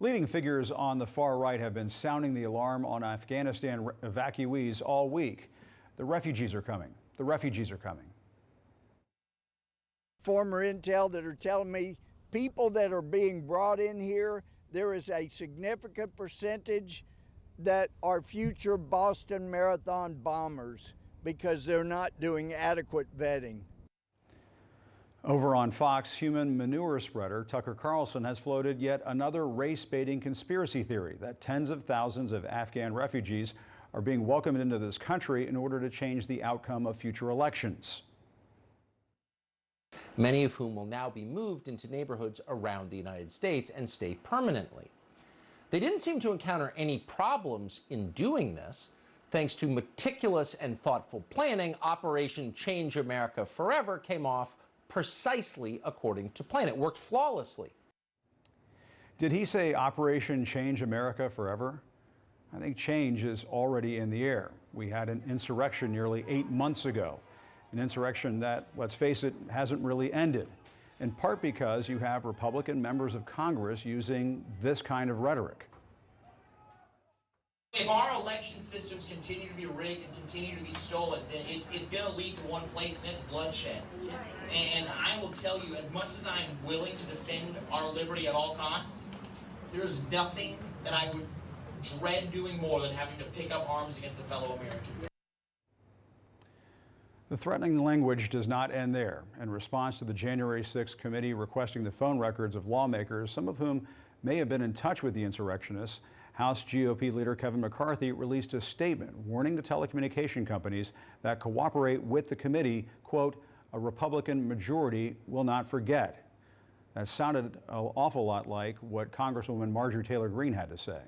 Leading figures on the far right have been sounding the alarm on Afghanistan evacuees all week. The refugees are coming. The refugees are coming. Former intel that are telling me people that are being brought in here, there is a significant percentage that are future Boston Marathon bombers because they're not doing adequate vetting. Over on Fox, human manure spreader Tucker Carlson has floated yet another race-baiting conspiracy theory that tens of thousands of Afghan refugees are being welcomed into this country in order to change the outcome of future elections. Many of whom will now be moved into neighborhoods around the United States and stay permanently. They didn't seem to encounter any problems in doing this. Thanks to meticulous and thoughtful planning, Operation Change America Forever came off precisely according to plan. It worked flawlessly. Did he say Operation Change America Forever? I think change is already in the air. We had an insurrection nearly 8 months ago, an insurrection that, let's face it, hasn't really ended, in part because you have Republican members of Congress using this kind of rhetoric. If our election systems continue to be rigged and continue to be stolen, then it's going to lead to one place, and it's bloodshed. And I will tell you, as much as I am willing to defend our liberty at all costs, there's nothing that I would dread doing more than having to pick up arms against a fellow American. The threatening language does not end there. In response to the January 6th committee requesting the phone records of lawmakers, some of whom may have been in touch with the insurrectionists, House GOP leader Kevin McCarthy released a statement warning the telecommunication companies that cooperate with the committee, quote, "A Republican majority will not forget." That sounded an awful lot like what Congresswoman Marjorie Taylor Greene had to say.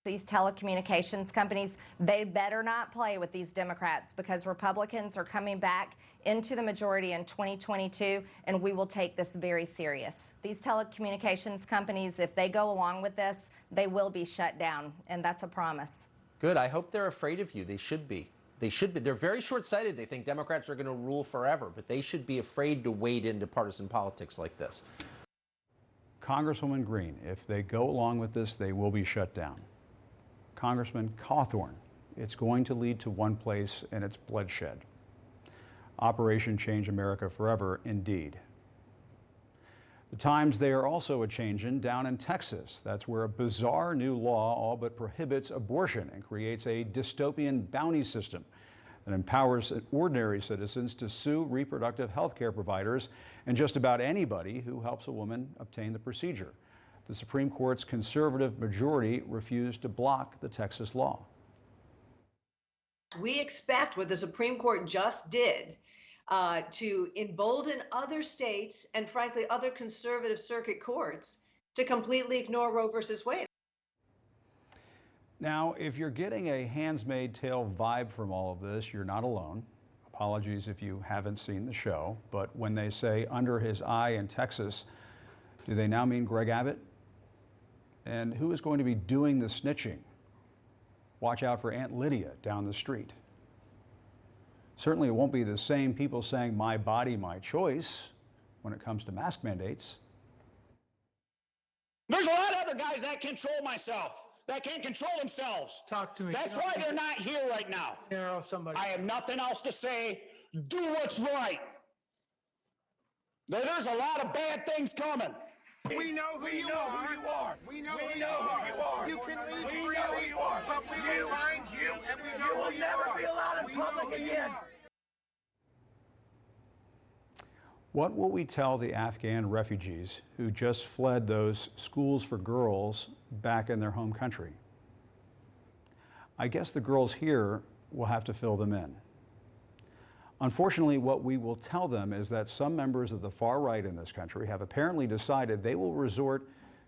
These telecommunications companies, they better not play with these Democrats, because Republicans are coming back into the majority in 2022, and we will take this very serious. These telecommunications companies, if they go along with this, they will be shut down, and that's a promise. Good. I hope they're afraid of you. They should be. They should be. They're very short-sighted. They think Democrats are going to rule forever, but they should be afraid to wade into partisan politics like this. Congresswoman Greene, if they go along with this, they will be shut down. Congressman Cawthorn, it's going to lead to one place, and it's bloodshed. Operation Change America Forever, indeed. The times they are also a-changin' down in Texas. That's where a bizarre new law all but prohibits abortion and creates a dystopian bounty system that empowers ordinary citizens to sue reproductive health care providers and just about anybody who helps a woman obtain the procedure. The Supreme Court's conservative majority refused to block the Texas law. We expect what the Supreme Court just did to embolden other states and, frankly, other conservative circuit courts to completely ignore Roe versus Wade. Now, if you're getting a Handmaid's Tale vibe from all of this, you're not alone. Apologies if you haven't seen the show, but when they say under his eye in Texas, do they now mean Greg Abbott? And who is going to be doing the snitching? Watch out for Aunt Lydia down the street. Certainly it won't be the same people saying my body, my choice when it comes to mask mandates. There's a lot of other guys that control that can't control themselves. Talk to me. That's why they're not here right now. Somebody. I have nothing else to say. Do what's right. There's a lot of bad things coming. We know who you are. We know who you are. You can leave freely, but we will find you, and we know who you are. You will never be allowed in public again. What will we tell the Afghan refugees who just fled those schools for girls back in their home country? I guess the girls here will have to fill them in. Unfortunately, what we will tell them is that some members of the far right in this country have apparently decided they will resort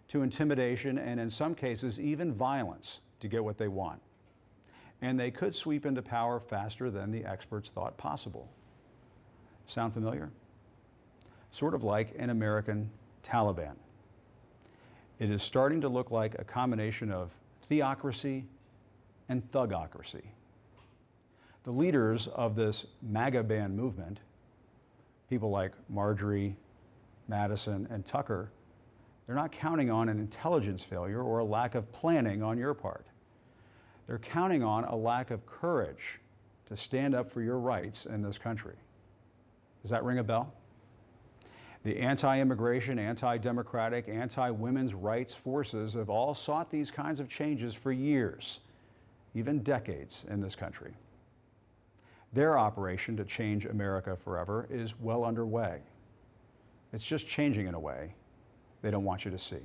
to intimidation and, in some cases, even violence to get what they want. And they could sweep into power faster than the experts thought possible. Sound familiar? Sort of like an American Taliban. It is starting to look like a combination of theocracy and thugocracy. The leaders of this MAGA ban movement, people like Marjorie, Madison, and Tucker, They're not counting on an intelligence failure or a lack of planning on your part. They're counting on a lack of courage to stand up for your rights in this country. Does that ring a bell? The anti-immigration, anti-democratic, anti-women's rights forces have all sought these kinds of changes for years, even decades in this country. Their operation to change America forever is well underway. It's just changing in a way they don't want you to see.